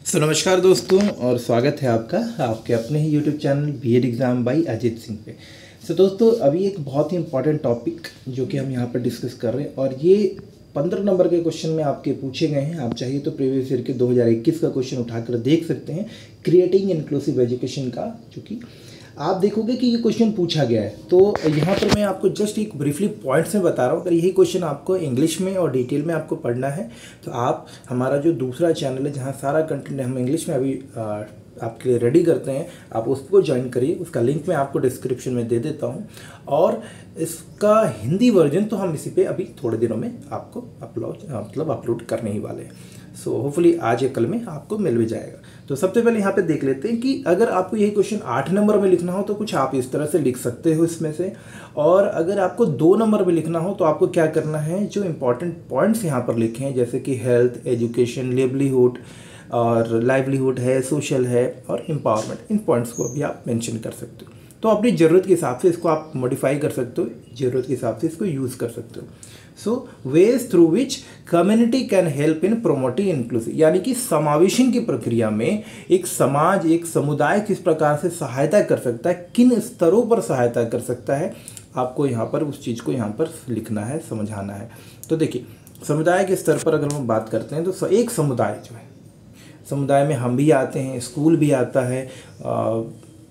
नमस्कार दोस्तों और स्वागत है आपका आपके अपने ही YouTube channel BEd exam by Ajeet Singh पे। दोस्तों अभी एक बहुत ही इंपॉर्टेंट टॉपिक जो कि हम यहाँ पर डिस्कस कर रहे हैं और ये 15 नंबर के क्वेश्चन में आपके पूछे गए हैं। आप चाहिए तो प्रीवियस ईयर के 2021 का क्वेश्चन उठाकर देख सकते हैं, क्रिएटिंग इंक्लूसिव एजुकेशन का, चूँकि आप देखोगे कि ये क्वेश्चन पूछा गया है। तो यहाँ पर मैं आपको जस्ट एक ब्रीफली पॉइंट्स में बता रहा हूँ। अगर यही क्वेश्चन आपको इंग्लिश में और डिटेल में आपको पढ़ना है तो आप हमारा जो दूसरा चैनल है जहाँ सारा कंटेंट हम इंग्लिश में अभी आपके लिए रेडी करते हैं, आप उसको ज्वाइन करिए। उसका लिंक मैं आपको डिस्क्रिप्शन में दे देता हूँ और इसका हिंदी वर्जन तो हम इसी पे अभी थोड़े दिनों में आपको अपलोड करने ही वाले हैं। सो होपफुली आज या कल में आपको मिल भी जाएगा। तो सबसे पहले यहाँ पे देख लेते हैं कि अगर आपको यही क्वेश्चन 8 नंबर में लिखना हो तो कुछ आप इस तरह से लिख सकते हो इसमें से, और अगर आपको 2 नंबर में लिखना हो तो आपको क्या करना है, जो इंपॉर्टेंट पॉइंट्स यहाँ पर लिखे हैं जैसे कि हेल्थ, एजुकेशन, लिवलीहुड और लाइवलीहुड है, सोशल है और एम्पावरमेंट, इन पॉइंट्स को भी आप मेंशन कर सकते हो। तो अपनी ज़रूरत के हिसाब से इसको आप मॉडिफाई कर सकते हो, ज़रूरत के हिसाब से इसको यूज़ कर सकते हो। So ways through which community can help in promoting inclusive, यानी कि समावेशन की प्रक्रिया में एक समाज, एक समुदाय किस प्रकार से सहायता कर सकता है, किन स्तरों पर सहायता कर सकता है, आपको यहाँ पर उस चीज़ को यहाँ पर लिखना है, समझाना है। तो देखिए, समुदाय के स्तर पर अगर हम बात करते हैं तो एक समुदाय जो है, समुदाय में हम भी आते हैं, स्कूल भी आता है,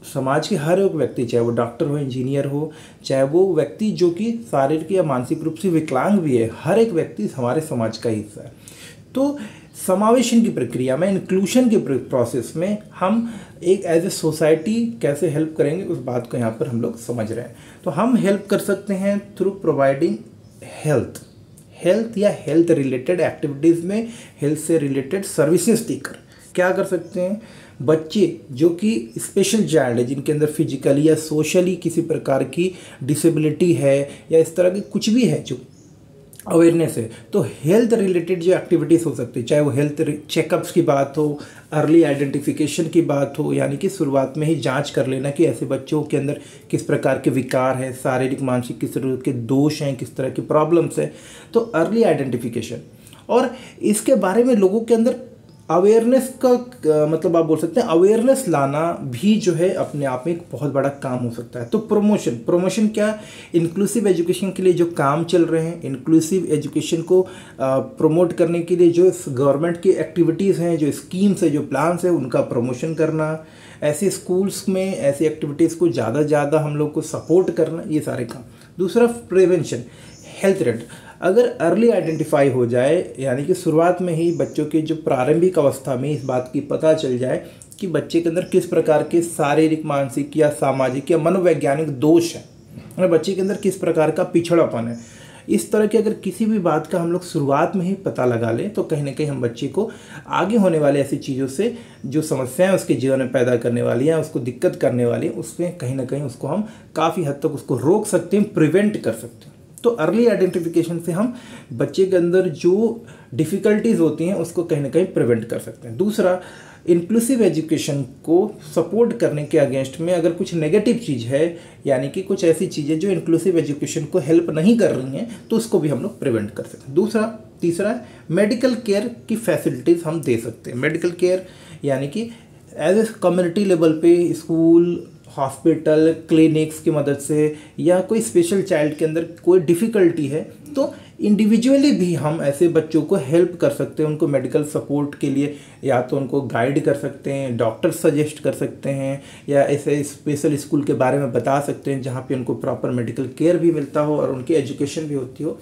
समाज के हर एक व्यक्ति, चाहे वो डॉक्टर हो, इंजीनियर हो, चाहे वो व्यक्ति जो कि शारीरिक या मानसिक रूप से विकलांग भी है, हर एक व्यक्ति हमारे समाज का हिस्सा है। तो समावेशन की प्रक्रिया में, इंक्लूशन के प्रोसेस में हम एक एज ए सोसाइटी कैसे हेल्प करेंगे, उस बात को यहाँ पर हम लोग समझ रहे हैं। तो हम हेल्प कर सकते हैं थ्रू प्रोवाइडिंग हेल्थ या हेल्थ रिलेटेड एक्टिविटीज़ में हेल्थ से रिलेटेड सर्विसेज देकर क्या कर सकते हैं, बच्चे जो कि स्पेशल चाइल्ड है, जिनके अंदर फिजिकली या सोशली किसी प्रकार की डिसेबिलिटी है या इस तरह की कुछ भी है जो अवेयरनेस है, तो हेल्थ रिलेटेड जो एक्टिविटीज़ हो सकती है, चाहे वो हेल्थ चेकअप्स की बात हो, अर्ली आइडेंटिफिकेशन की बात हो, यानी कि शुरुआत में ही जांच कर लेना कि ऐसे बच्चों के अंदर किस प्रकार के विकार हैं, शारीरिक मानसिक किस तरह के दोष हैं, किस तरह की प्रॉब्लम्स हैं, तो अर्ली आइडेंटिफिकेशन और इसके बारे में लोगों के अंदर अवेयरनेस का मतलब आप बोल सकते हैं अवेयरनेस लाना भी जो है अपने आप में एक बहुत बड़ा काम हो सकता है। तो प्रमोशन क्या, इंक्लूसिव एजुकेशन के लिए जो काम चल रहे हैं, इंक्लूसिव एजुकेशन को प्रमोट करने के लिए जो गवर्नमेंट की एक्टिविटीज़ हैं, जो स्कीम्स है, जो प्लान्स है, उनका प्रमोशन करना, ऐसे स्कूल्स में ऐसी एक्टिविटीज़ को ज़्यादा से ज़्यादा हम लोग को सपोर्ट करना, ये सारे काम। दूसरा प्रिवेंशन, हेल्थ रेट अगर अर्ली आइडेंटिफाई हो जाए, यानी कि शुरुआत में ही बच्चों के जो प्रारंभिक अवस्था में इस बात की पता चल जाए कि बच्चे के अंदर किस प्रकार के शारीरिक, मानसिक या सामाजिक या मनोवैज्ञानिक दोष हैं, और बच्चे के अंदर किस प्रकार का पिछड़ापन है, इस तरह की अगर किसी भी बात का हम लोग शुरुआत में ही पता लगा लें तो कहीं ना कहीं हम बच्चे को आगे होने वाले ऐसी चीज़ों से जो समस्याएं उसके जीवन में पैदा करने वाली हैं, उसको दिक्कत करने वाली हैं, उसमें कहीं ना कहीं उसको हम काफ़ी हद तक उसको रोक सकते हैं, प्रिवेंट कर सकते हैं। तो अर्ली आइडेंटिफिकेशन से हम बच्चे के अंदर जो डिफ़िकल्टीज़ होती हैं उसको कहीं ना कहीं प्रिवेंट कर सकते हैं। दूसरा, इंक्लूसिव एजुकेशन को सपोर्ट करने के अगेंस्ट में अगर कुछ नेगेटिव चीज़ है, यानी कि कुछ ऐसी चीज़ें जो इंक्लूसिव एजुकेशन को हेल्प नहीं कर रही हैं, तो उसको भी हम लोग प्रिवेंट कर सकते हैं। तीसरा मेडिकल केयर की फैसिलिटीज़ हम दे सकते हैं। मेडिकल केयर यानी कि एज ए कम्युनिटी लेवल पे स्कूल, हॉस्पिटल, क्लिनिक्स की मदद से, या कोई स्पेशल चाइल्ड के अंदर कोई डिफ़िकल्टी है तो इंडिविजुअली भी हम ऐसे बच्चों को हेल्प कर सकते हैं। उनको मेडिकल सपोर्ट के लिए या तो उनको गाइड कर सकते हैं, डॉक्टर सजेस्ट कर सकते हैं, या ऐसे स्पेशल स्कूल के बारे में बता सकते हैं जहाँ पे उनको प्रॉपर मेडिकल केयर भी मिलता हो और उनकी एजुकेशन भी होती हो।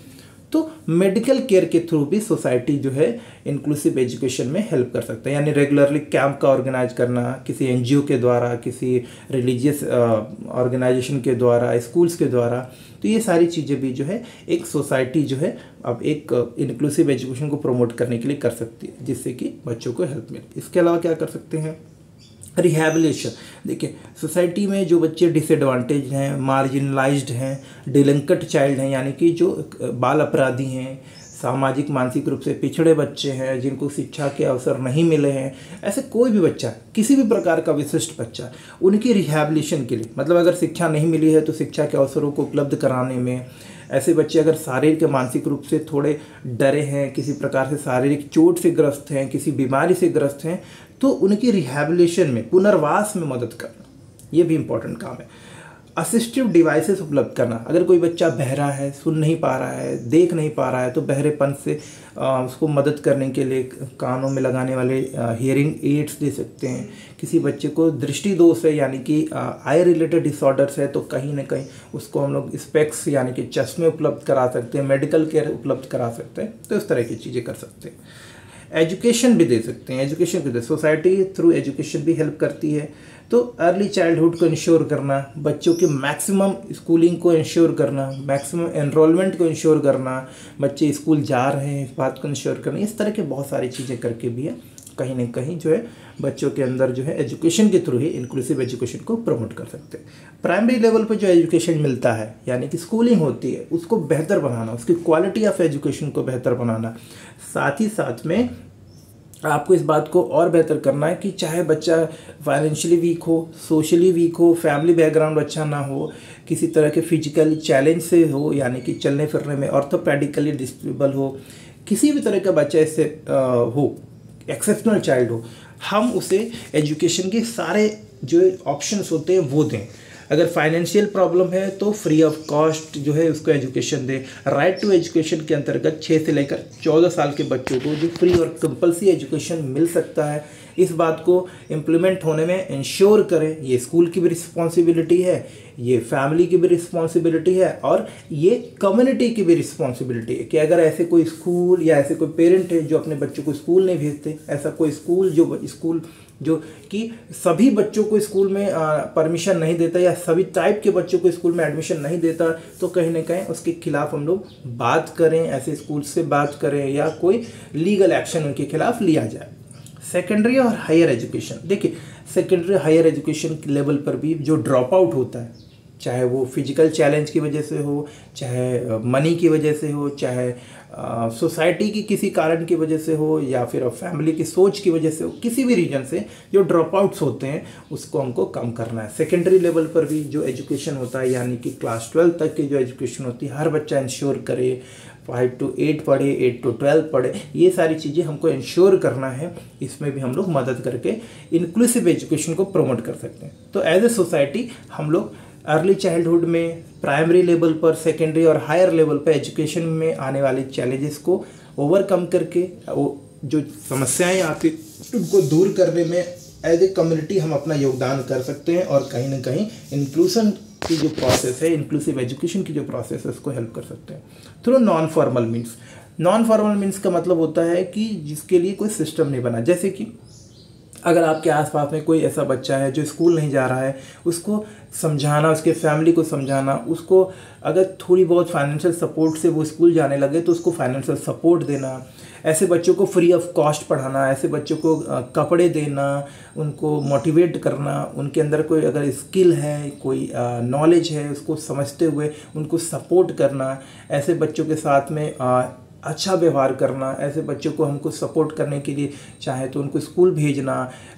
तो मेडिकल केयर के थ्रू भी सोसाइटी जो है इंक्लूसिव एजुकेशन में हेल्प कर सकता है, यानी रेगुलरली कैंप का ऑर्गेनाइज करना किसी एनजीओ के द्वारा, किसी रिलीजियस ऑर्गेनाइजेशन के द्वारा, स्कूल्स के द्वारा। तो ये सारी चीज़ें भी जो है एक सोसाइटी जो है अब एक इंक्लूसिव एजुकेशन को प्रमोट करने के लिए कर सकती है, जिससे कि बच्चों को हेल्प मिले। इसके अलावा क्या कर सकते हैं, रिहैबिलिटेशन। देखिए, सोसाइटी में जो बच्चे डिसएडवांटेज हैं, मार्जिनलाइज्ड हैं, डिलिंक्वेंट चाइल्ड हैं, यानी कि जो बाल अपराधी हैं, सामाजिक मानसिक रूप से पिछड़े बच्चे हैं, जिनको शिक्षा के अवसर नहीं मिले हैं, ऐसे कोई भी बच्चा, किसी भी प्रकार का विशिष्ट बच्चा, उनकी रिहैबिलिटेशन के लिए, मतलब अगर शिक्षा नहीं मिली है तो शिक्षा के अवसरों को उपलब्ध कराने में, ऐसे बच्चे अगर शारीरिक या मानसिक रूप से थोड़े डरे हैं, किसी प्रकार से शारीरिक चोट से ग्रस्त हैं, किसी बीमारी से ग्रस्त हैं, तो उनकी रिहैबिलिटेशन में, पुनर्वास में मदद करना, ये भी इम्पोर्टेंट काम है। असिस्टिव डिवाइसेस उपलब्ध करना, अगर कोई बच्चा बहरा है, सुन नहीं पा रहा है, देख नहीं पा रहा है, तो बहरेपन से उसको मदद करने के लिए कानों में लगाने वाले हियरिंग एड्स दे सकते हैं। किसी बच्चे को दृष्टि दोष है, यानी कि आई रिलेटेड डिसऑर्डर्स है, तो कहीं ना कहीं उसको हम लोग स्पेक्स यानी कि चश्मे उपलब्ध करा सकते हैं, मेडिकल केयर उपलब्ध करा सकते हैं। तो इस तरह की चीज़ें कर सकते हैं। एजुकेशन भी दे सकते हैं, एजुकेशन भी दे, सोसाइटी थ्रू एजुकेशन भी हेल्प करती है। तो अर्ली चाइल्डहुड को इंश्योर करना, बच्चों की मैक्सिमम स्कूलिंग को इंश्योर करना, मैक्सिमम एनरोलमेंट को इंश्योर करना, बच्चे स्कूल जा रहे हैं इस बात को इंश्योर करना, इस तरह के बहुत सारी चीज़ें करके भी है कहीं ना कहीं जो है बच्चों के अंदर जो है एजुकेशन के थ्रू ही इंक्लूसिव एजुकेशन को प्रमोट कर सकते हैं। प्राइमरी लेवल पर जो एजुकेशन मिलता है, यानी कि स्कूलिंग होती है, उसको बेहतर बनाना, उसकी क्वालिटी ऑफ एजुकेशन को बेहतर बनाना, साथ ही साथ में आपको इस बात को और बेहतर करना है कि चाहे बच्चा फाइनेंशियली वीक हो, सोशली वीक हो, फैमिली बैकग्राउंड अच्छा ना हो, किसी तरह के फिजिकली चैलेंज से हो, यानी कि चलने फिरने में ऑर्थोपेडिकली डिसेबल हो, किसी भी तरह का बच्चा इससे हो, एक्सेप्शनल चाइल्ड हो, हम उसे एजुकेशन के सारे जो ऑप्शंस होते हैं वो दें। अगर फाइनेंशियल प्रॉब्लम है तो फ्री ऑफ कॉस्ट जो है उसको एजुकेशन दें। राइट टू एजुकेशन के अंतर्गत 6 से लेकर 14 साल के बच्चों को जो फ्री और कंपल्सरी एजुकेशन मिल सकता है, इस बात को इम्प्लीमेंट होने में इंश्योर करें। ये स्कूल की भी रिस्पॉन्सिबिलिटी है, ये फैमिली की भी रिस्पॉन्सिबिलिटी है, और ये कम्युनिटी की भी रिस्पॉन्सिबिलिटी है कि अगर ऐसे कोई स्कूल या ऐसे कोई पेरेंट है जो अपने बच्चों को स्कूल नहीं भेजते, ऐसा कोई स्कूल जो कि सभी बच्चों को स्कूल में परमिशन नहीं देता या सभी टाइप के बच्चों को स्कूल में एडमिशन नहीं देता, तो कहीं ना कहीं उसके खिलाफ हम लोग बात करें, ऐसे स्कूल से बात करें या कोई लीगल एक्शन उनके खिलाफ लिया जाए। सेकेंडरी और हायर एजुकेशन, देखिए सेकेंडरी हायर एजुकेशन लेवल पर भी जो ड्रॉप आउट होता है, चाहे वो फिजिकल चैलेंज की वजह से हो, चाहे मनी की वजह से हो, चाहे सोसाइटी की किसी कारण की वजह से हो, या फिर फैमिली की सोच की वजह से हो, किसी भी रीजन से जो ड्रॉप आउट्स होते हैं उसको हमको कम करना है। सेकेंडरी लेवल पर भी जो एजुकेशन होता है, यानी कि क्लास 12 तक की जो एजुकेशन होती है, हर बच्चा इंश्योर करे 5 to 8 पढ़े, 8 to 12 पढ़े, ये सारी चीज़ें हमको इंश्योर करना है। इसमें भी हम लोग मदद करके इंक्लूसिव एजुकेशन को प्रमोट कर सकते हैं। तो एज ए सोसाइटी हम लोग अर्ली चाइल्डहुड में, प्राइमरी लेवल पर, सेकेंडरी और हायर लेवल पर एजुकेशन में आने वाले चैलेंजेस को ओवरकम करके वो जो समस्याएं आती उनको दूर करने में एज ए कम्युनिटी हम अपना योगदान कर सकते हैं, और कहीं ना कहीं इंक्लूसन की जो प्रोसेस है, इंक्लूसिव एजुकेशन की जो प्रोसेस है, उसको हेल्प कर सकते हैं through non formal means. Non formal means का मतलब होता है कि जिसके लिए कोई सिस्टम नहीं बना। जैसे कि अगर आपके आसपास में कोई ऐसा बच्चा है जो स्कूल नहीं जा रहा है, उसको समझाना, उसके फैमिली को समझाना, उसको अगर थोड़ी बहुत फाइनेंशियल सपोर्ट से वो स्कूल जाने लगे तो उसको फाइनेंशियल सपोर्ट देना, ऐसे बच्चों को फ्री ऑफ कॉस्ट पढ़ाना, ऐसे बच्चों को कपड़े देना, उनको मोटिवेट करना, उनके अंदर कोई अगर स्किल है, कोई नॉलेज है, उसको समझते हुए उनको सपोर्ट करना, ऐसे बच्चों के साथ में अच्छा व्यवहार करना, ऐसे बच्चों को हमको सपोर्ट करने के लिए चाहे तो उनको स्कूल भेजना,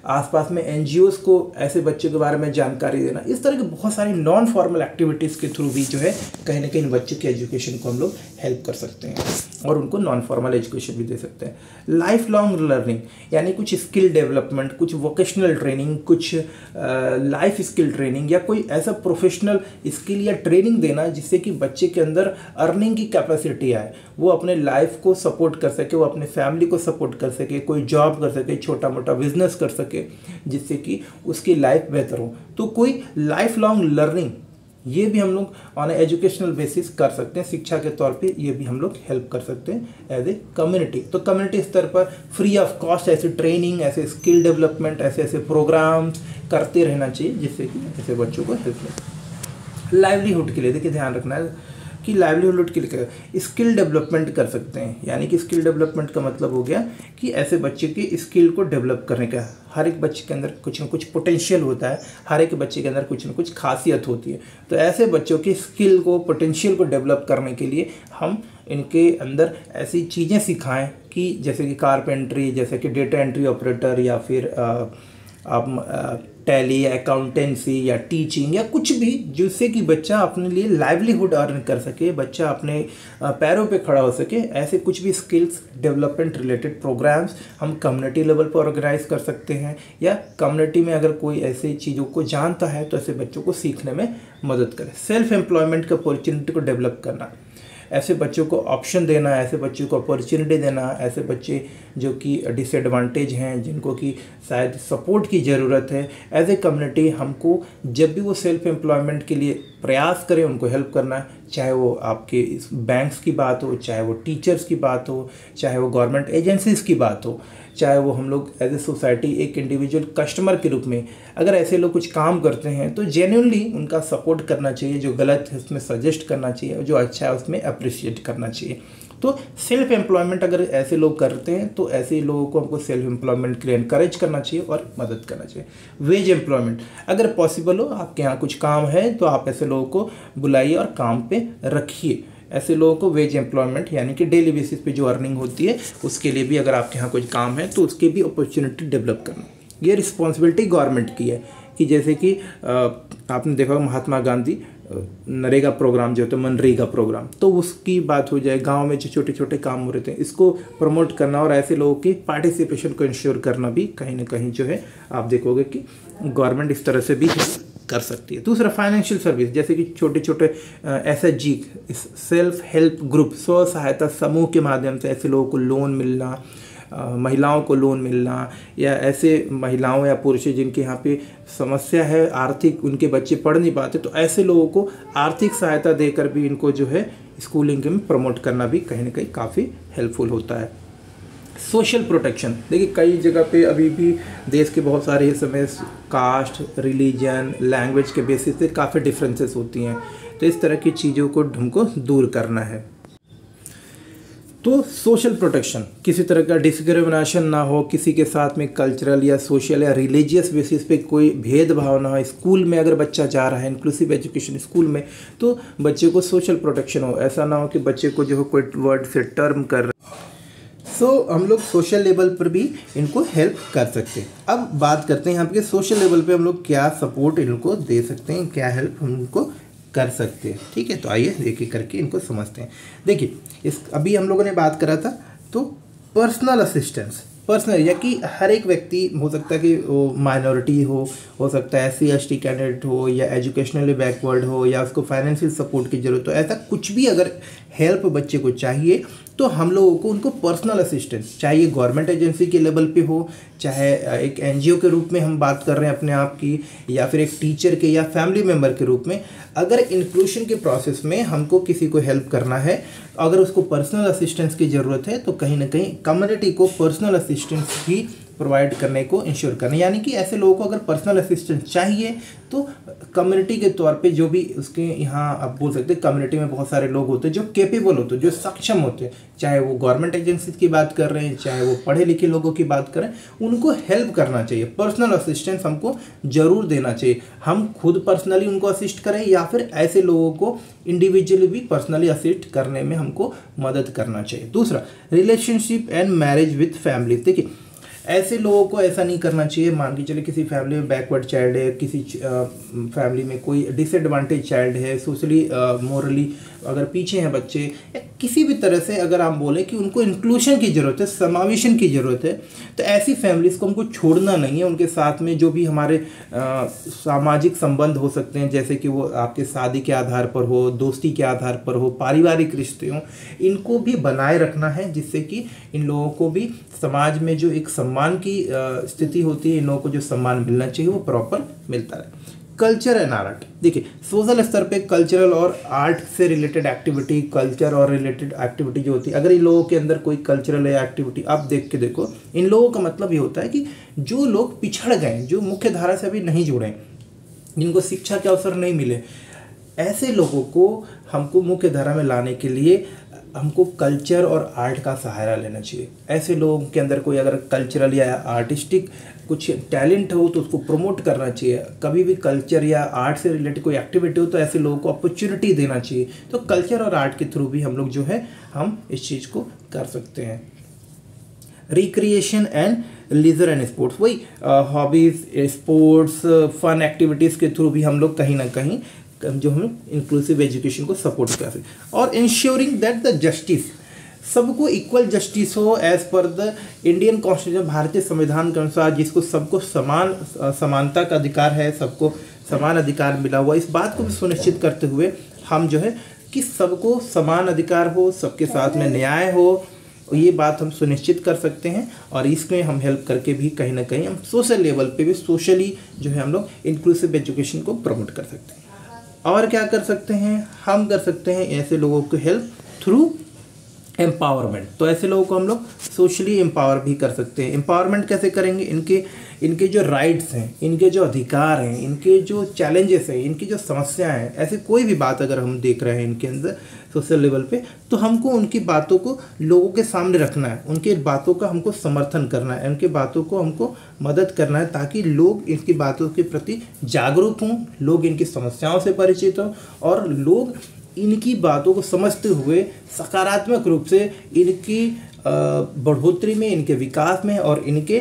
आसपास में NGOs को ऐसे बच्चों के बारे में जानकारी देना, इस तरह के बहुत सारी नॉन फॉर्मल एक्टिविटीज़ के थ्रू भी जो है कहीं ना कहीं बच्चों के एजुकेशन को हम लोग हेल्प कर सकते हैं और उनको नॉन फॉर्मल एजुकेशन भी दे सकते हैं। लाइफ लॉन्ग लर्निंग, यानी कुछ स्किल डेवलपमेंट, कुछ वोकेशनल ट्रेनिंग, कुछ लाइफ स्किल ट्रेनिंग, या कोई ऐसा प्रोफेशनल स्किल या ट्रेनिंग देना जिससे कि बच्चे के अंदर अर्निंग की कैपेसिटी आए, वो अपने लाइफ को सपोर्ट कर सके, वो अपने फैमिली को सपोर्ट कर सके, कोई जॉब कर सके, छोटा मोटा बिजनेस कर सके, जिससे कि उसकी लाइफ बेहतर हो। तो कोई लाइफ लॉन्ग लर्निंग ये भी हम लोग ऑन एजुकेशनल बेसिस कर सकते हैं, शिक्षा के तौर पे ये भी हम लोग हेल्प कर सकते हैं एज ए कम्युनिटी। तो कम्युनिटी स्तर पर फ्री ऑफ कॉस्ट ऐसे ट्रेनिंग, ऐसे स्किल डेवलपमेंट, ऐसे ऐसे प्रोग्राम्स करते रहना चाहिए जिससे कि ऐसे बच्चों को हेल्प मिले। लाइवलीहुड के लिए देखिए ध्यान रखना है कि लाइवलीहुड के लिए स्किल डेवलपमेंट कर सकते हैं, यानी कि स्किल डेवलपमेंट का मतलब हो गया कि ऐसे बच्चे की स्किल को डेवलप करने का। हर एक बच्चे के अंदर कुछ न कुछ पोटेंशियल होता है, हर एक बच्चे के अंदर कुछ न कुछ खासियत होती है, तो ऐसे बच्चों की स्किल को, पोटेंशियल को डेवलप करने के लिए हम इनके अंदर ऐसी चीज़ें सिखाएं कि जैसे कि कारपेंट्री, जैसे कि डेटा एंट्री ऑपरेटर, या फिर आप टैली या अकाउंटेंसी या टीचिंग या कुछ भी, जिससे कि बच्चा अपने लिए लाइवलीहुड अर्न कर सके, बच्चा अपने पैरों पे खड़ा हो सके। ऐसे कुछ भी स्किल्स डेवलपमेंट रिलेटेड प्रोग्राम्स हम कम्युनिटी लेवल पर ऑर्गेनाइज कर सकते हैं, या कम्युनिटी में अगर कोई ऐसी चीज़ों को जानता है तो ऐसे बच्चों को सीखने में मदद करें। सेल्फ एम्प्लॉयमेंट के अपॉर्चुनिटी को डेवलप करना, ऐसे बच्चों को ऑप्शन देना, ऐसे बच्चों को अपॉर्चुनिटी देना, ऐसे बच्चे जो कि डिसएडवांटेज हैं, जिनको कि शायद सपोर्ट की ज़रूरत है, एज ए कम्युनिटी हमको जब भी वो सेल्फ एम्प्लॉयमेंट के लिए प्रयास करें उनको हेल्प करना। चाहे वो आपके बैंक्स की बात हो, चाहे वो टीचर्स की बात हो, चाहे वो गवर्नमेंट एजेंसीज़ की बात हो, चाहे वो हम लोग एज ए सोसाइटी एक इंडिविजुअल कस्टमर के रूप में अगर ऐसे लोग कुछ काम करते हैं तो जेन्युइनली उनका सपोर्ट करना चाहिए। जो गलत है उसमें सजेस्ट करना चाहिए, जो अच्छा है उसमें अप्रिशिएट करना चाहिए। तो सेल्फ एम्प्लॉयमेंट अगर ऐसे लोग करते हैं तो ऐसे लोगों को हमको सेल्फ एम्प्लॉयमेंट के लिए इनकरेज करना चाहिए और मदद करना चाहिए। वेज एम्प्लॉयमेंट, अगर पॉसिबल हो आपके यहाँ कुछ काम है तो आप ऐसे लोगों को बुलाइए और काम पे रखिए। ऐसे लोगों को वेज एम्प्लॉयमेंट यानी कि डेली बेसिस पे जो अर्निंग होती है उसके लिए भी अगर आपके यहाँ कुछ काम है तो उसके भी अपॉर्चुनिटी डेवलप करना। ये रिस्पॉन्सिबिलिटी गवर्नमेंट की है कि जैसे कि आपने देखा होगा महात्मा गांधी नरेगा प्रोग्राम जो होता है, मनरेगा प्रोग्राम, तो उसकी बात हो जाए। गांव में जो छोटे छोटे काम हो रहे थे इसको प्रमोट करना और ऐसे लोगों की पार्टिसिपेशन को इंश्योर करना भी कहीं ना कहीं जो है आप देखोगे कि गवर्नमेंट इस तरह से भी कर सकती है। दूसरा फाइनेंशियल सर्विस, जैसे कि छोटे छोटे SHG सेल्फ हेल्प ग्रुप, स्व सहायता समूह के माध्यम से ऐसे लोगों को लोन मिलना, महिलाओं को लोन मिलना, या ऐसे महिलाओं या पुरुष जिनके यहाँ पे समस्या है आर्थिक, उनके बच्चे पढ़ नहीं पाते, तो ऐसे लोगों को आर्थिक सहायता देकर भी इनको जो है स्कूलिंग में प्रमोट करना भी कहीं ना कहीं काफ़ी हेल्पफुल होता है। सोशल प्रोटेक्शन, देखिए कई जगह पे अभी भी देश के बहुत सारे हिस्सों में कास्ट, रिलीजन, लैंग्वेज के बेसिस पे काफ़ी डिफरेंसेस होती हैं, तो इस तरह की चीज़ों को हमको दूर करना है। तो सोशल प्रोटेक्शन, किसी तरह का डिस्क्रिमिनेशन ना हो, किसी के साथ में कल्चरल या सोशल या रिलीजियस बेसिस पे कोई भेदभाव ना हो। स्कूल में अगर बच्चा जा रहा है इंक्लूसिव एजुकेशन स्कूल में तो बच्चे को सोशल प्रोटेक्शन हो, ऐसा ना हो कि बच्चे को जो है कोई वर्ड से टर्म कर हम लोग सोशल लेवल पर भी इनको हेल्प कर सकते हैं। अब बात करते हैं यहाँ पे सोशल लेवल पे हम लोग क्या सपोर्ट इनको दे सकते हैं, क्या हेल्प हम उनको कर सकते हैं। ठीक है, तो आइए एक एक करके इनको समझते हैं। देखिए अभी हम लोगों ने बात करा था तो पर्सनल असिस्टेंस, पर्सनल या कि हर एक व्यक्ति हो सकता है कि वो माइनॉरिटी हो सकता है SC/ST कैंडिडेट हो, या एजुकेशनली बैकवर्ड हो, या उसको फाइनेंशियल सपोर्ट की ज़रूरत हो, ऐसा कुछ भी अगर हेल्प बच्चे को चाहिए तो हम लोगों को उनको पर्सनल असिस्टेंस चाहिए। गवर्नमेंट एजेंसी के लेवल पे हो, चाहे एक NGO के रूप में हम बात कर रहे हैं अपने आप की, या फिर एक टीचर के या फैमिली मेम्बर के रूप में, अगर इंक्लूशन के प्रोसेस में हमको किसी को हेल्प करना है, अगर उसको पर्सनल असिस्टेंस की ज़रूरत है तो कहीं ना कहीं कम्युनिटी को पर्सनल असिस्टेंस भी प्रोवाइड करने को इंश्योर करना। यानी कि ऐसे लोगों को अगर पर्सनल असिस्टेंस चाहिए तो कम्युनिटी के तौर पे जो भी उसके यहाँ आप बोल सकते हैं, कम्युनिटी में बहुत सारे लोग होते हैं जो कैपेबल होते हैं, जो सक्षम होते हैं, चाहे वो गवर्नमेंट एजेंसी की बात कर रहे हैं, चाहे वो पढ़े लिखे लोगों की बात करें, उनको हेल्प करना चाहिए। पर्सनल असिस्टेंस हमको ज़रूर देना चाहिए। हम खुद पर्सनली उनको असिस्ट करें या फिर ऐसे लोगों को इंडिविजुअली भी पर्सनली असिस्ट करने में हमको मदद करना चाहिए। दूसरा, relationship and marriage with family. देखिए ऐसे लोगों को ऐसा नहीं करना चाहिए, मान के चले किसी फैमिली में बैकवर्ड चाइल्ड है, किसी फैमिली में कोई डिसएडवांटेज चाइल्ड है, सोशली मोरली अगर पीछे हैं बच्चे, या किसी भी तरह से अगर हम बोले कि उनको इंक्लूशन की ज़रूरत है, समावेशन की ज़रूरत है, तो ऐसी फैमिलीज़ को हमको छोड़ना नहीं है। उनके साथ में जो भी हमारे सामाजिक संबंध हो सकते हैं, जैसे कि वो आपके शादी के आधार पर हो, दोस्ती के आधार पर हो, पारिवारिक रिश्ते हों, इनको भी बनाए रखना है, जिससे कि इन लोगों को भी समाज में जो एक सम्मान की स्थिति होती है, इन लोगों को जो सम्मान मिलना चाहिए वो प्रॉपर मिलता है। कल्चर एंड आर्ट, देखिए सोशल स्तर पे कल्चरल और आर्ट से रिलेटेड एक्टिविटी, कल्चर और रिलेटेड एक्टिविटी जो होती है, अगर इन लोगों के अंदर कोई कल्चरल या एक्टिविटी आप देख के देखो, इन लोगों का मतलब ये होता है कि जो लोग पिछड़ गए, जो मुख्य धारा से अभी नहीं जुड़े, जिनको शिक्षा के अवसर नहीं मिले, ऐसे लोगों को हमको मुख्य धारा में लाने के लिए हमको कल्चर और आर्ट का सहारा लेना चाहिए। ऐसे लोगों के अंदर कोई अगर कल्चरल या आर्टिस्टिक कुछ टैलेंट हो तो उसको प्रमोट करना चाहिए। कभी भी कल्चर या आर्ट से रिलेटेड कोई एक्टिविटी हो तो ऐसे लोगों को अपॉर्चुनिटी देना चाहिए। तो कल्चर और आर्ट के थ्रू भी हम लोग जो है हम इस चीज़ को कर सकते हैं। Recreation and leisure and sports, वही हॉबीज़, स्पोर्ट्स, फन एक्टिविटीज़ के थ्रू भी हम लोग कहीं ना कहीं जो हम इंक्लूसिव एजुकेशन को सपोर्ट कर सकते हैं। और इंश्योरिंग दैट द जस्टिस, सबको इक्वल जस्टिस हो as per the Indian constitution, भारतीय संविधान के अनुसार, जिसको सबको समानता का अधिकार है, सबको समान अधिकार मिला हुआ, इस बात को भी सुनिश्चित करते हुए हम जो है कि सबको समान अधिकार हो, सबके साथ में न्याय हो, ये बात हम सुनिश्चित कर सकते हैं। और इसमें हम हेल्प करके भी कहीं ना कहीं हम सोशल लेवल पे भी सोशली जो है हम लोग इंक्लूसिव एजुकेशन को प्रमोट कर सकते हैं। और क्या कर सकते हैं, हम कर सकते हैं ऐसे लोगों को हेल्प थ्रू एम्पावरमेंट। तो ऐसे लोगों को हम लोग सोशली एम्पावर भी कर सकते हैं। एम्पावरमेंट कैसे करेंगे, इनके जो राइट्स हैं, इनके जो अधिकार हैं, इनके जो चैलेंजेस हैं, इनकी जो समस्याएं हैं, ऐसे कोई भी बात अगर हम देख रहे हैं इनके अंदर सोशल लेवल पे, तो हमको उनकी बातों को लोगों के सामने रखना है, उनकी बातों का हमको समर्थन करना है, उनकी बातों को हमको मदद करना है, ताकि लोग इनकी बातों के प्रति जागरूक हों, लोग इनकी समस्याओं से परिचित हों और लोग इनकी बातों को समझते हुए सकारात्मक रूप से इनकी बढ़ोतरी में, इनके विकास में और इनके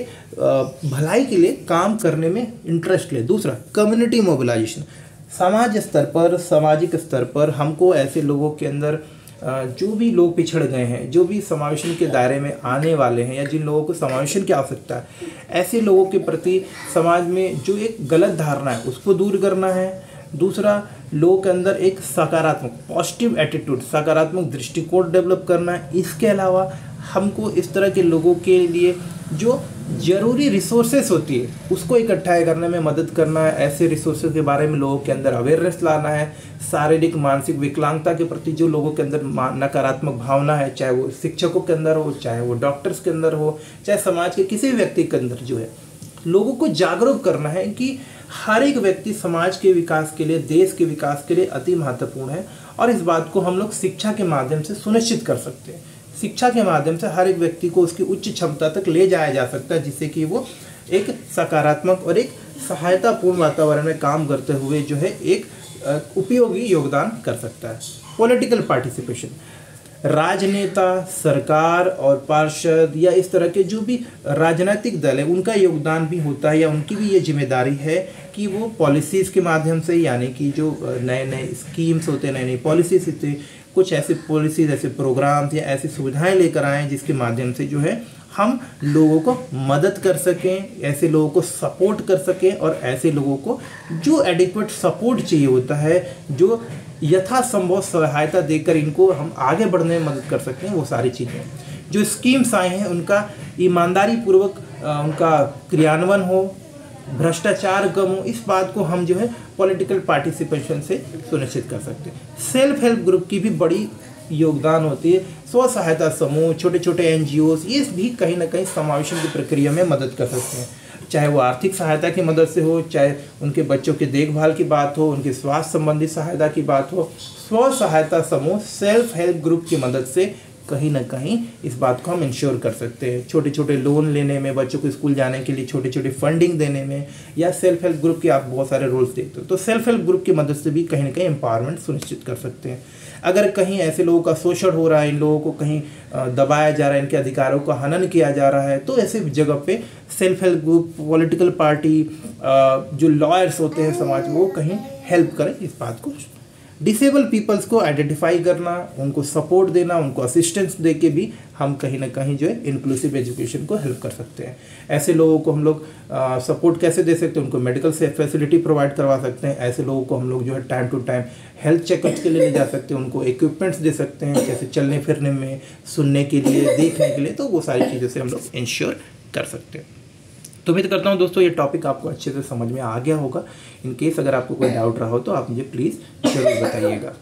भलाई के लिए काम करने में इंटरेस्ट ले। दूसरा, कम्युनिटी मोबिलाइजेशन, समाज स्तर पर, सामाजिक स्तर पर हमको ऐसे लोगों के अंदर जो भी लोग पिछड़ गए हैं, जो भी समावेशन के दायरे में आने वाले हैं या जिन लोगों को समावेशन की आवश्यकता है, ऐसे लोगों के प्रति समाज में जो एक गलत धारणा है उसको दूर करना है। दूसरा, लोगों के अंदर एक सकारात्मक पॉजिटिव एटीट्यूड, सकारात्मक दृष्टिकोण डेवलप करना है। इसके अलावा हमको इस तरह के लोगों के लिए जो ज़रूरी रिसोर्सेस होती है उसको इकट्ठा करने में मदद करना है। ऐसे रिसोर्सेज के बारे में लोगों के अंदर अवेयरनेस लाना है। शारीरिक मानसिक विकलांगता के प्रति जो लोगों के अंदर नकारात्मक भावना है, चाहे वो शिक्षकों के अंदर हो, चाहे वो डॉक्टर्स के अंदर हो, चाहे समाज के किसी भी व्यक्ति के अंदर, जो है लोगों को जागरूक करना है कि हर एक व्यक्ति समाज के विकास के लिए, देश के विकास के लिए अति महत्वपूर्ण है। और इस बात को हम लोग शिक्षा के माध्यम से सुनिश्चित कर सकते हैं। शिक्षा के माध्यम से हर एक व्यक्ति को उसकी उच्च क्षमता तक ले जाया जा सकता है, जिससे कि वो एक सकारात्मक और एक सहायतापूर्ण वातावरण में काम करते हुए जो है एक उपयोगी योगदान कर सकता है। पॉलिटिकल पार्टिसिपेशन, राजनेता, सरकार और पार्षद या इस तरह के जो भी राजनीतिक दल है उनका योगदान भी होता है, या उनकी भी ये जिम्मेदारी है कि वो पॉलिसीज़ के माध्यम से, यानी कि जो नए नए स्कीम्स होते हैं, नई नई पॉलिसीज होती है, कुछ ऐसे पॉलिसीज, ऐसे प्रोग्राम्स या ऐसी सुविधाएं लेकर आएँ जिसके माध्यम से जो है हम लोगों को मदद कर सकें, ऐसे लोगों को सपोर्ट कर सकें और ऐसे लोगों को जो एडिक्वेट सपोर्ट चाहिए होता है, जो यथासंभव सहायता देकर इनको हम आगे बढ़ने में मदद कर सकते हैं, वो सारी चीज़ें जो स्कीम्स आए हैं उनका ईमानदारी पूर्वक उनका क्रियान्वयन हो, भ्रष्टाचार कम हो, इस बात को हम जो है पॉलिटिकल पार्टिसिपेशन से सुनिश्चित कर सकते हैं। सेल्फ हेल्प ग्रुप की भी बड़ी योगदान होती है। स्व सहायता समूह, छोटे छोटे NGOs, ये भी कहीं ना कहीं समावेशन की प्रक्रिया में मदद कर सकते हैं, चाहे वो आर्थिक सहायता की मदद से हो, चाहे उनके बच्चों के देखभाल की बात हो, उनके स्वास्थ्य संबंधी सहायता की बात हो। स्व सहायता समूह, सेल्फ हेल्प ग्रुप की मदद से कहीं ना कहीं इस बात को हम इंश्योर कर सकते हैं। छोटे छोटे लोन लेने में, बच्चों को स्कूल जाने के लिए छोटे छोटे फंडिंग देने में, या सेल्फ हेल्प ग्रुप के आप बहुत सारे रोल्स देखते हो, तो सेल्फ हेल्प ग्रुप की मदद से भी कहीं ना कहीं एम्पावरमेंट सुनिश्चित कर सकते हैं। अगर कहीं ऐसे लोगों का शोषण हो रहा है, इन लोगों को कहीं दबाया जा रहा है, इनके अधिकारों का हनन किया जा रहा है, तो ऐसे जगह पे self help group, political party, जो लॉयर्स होते हैं समाज, वो कहीं हेल्प करें इस बात को। डिसेबल पीपल्स को आइडेंटिफाई करना, उनको सपोर्ट देना, उनको असिस्टेंस दे के भी हम कहीं ना कहीं जो है इंक्लूसिव एजुकेशन को हेल्प कर सकते हैं। ऐसे लोगों को हम लोग सपोर्ट कैसे दे सकते हैं, उनको मेडिकल से फैसिलिटी प्रोवाइड करवा सकते हैं। ऐसे लोगों को हम लोग जो है time to time health checkups के लिए ले जा सकते हैं, उनको इक्विपमेंट्स दे सकते हैं, जैसे चलने फिरने में, सुनने के लिए, देखने के लिए, तो वो सारी चीज़ों से हम लोग इंश्योर कर सकते हैं। तो उम्मीद करता हूँ दोस्तों ये टॉपिक आपको अच्छे से समझ में आ गया होगा। इन केस अगर आपको कोई डाउट रहा हो तो आप मुझे प्लीज़ ज़रूर बताइएगा।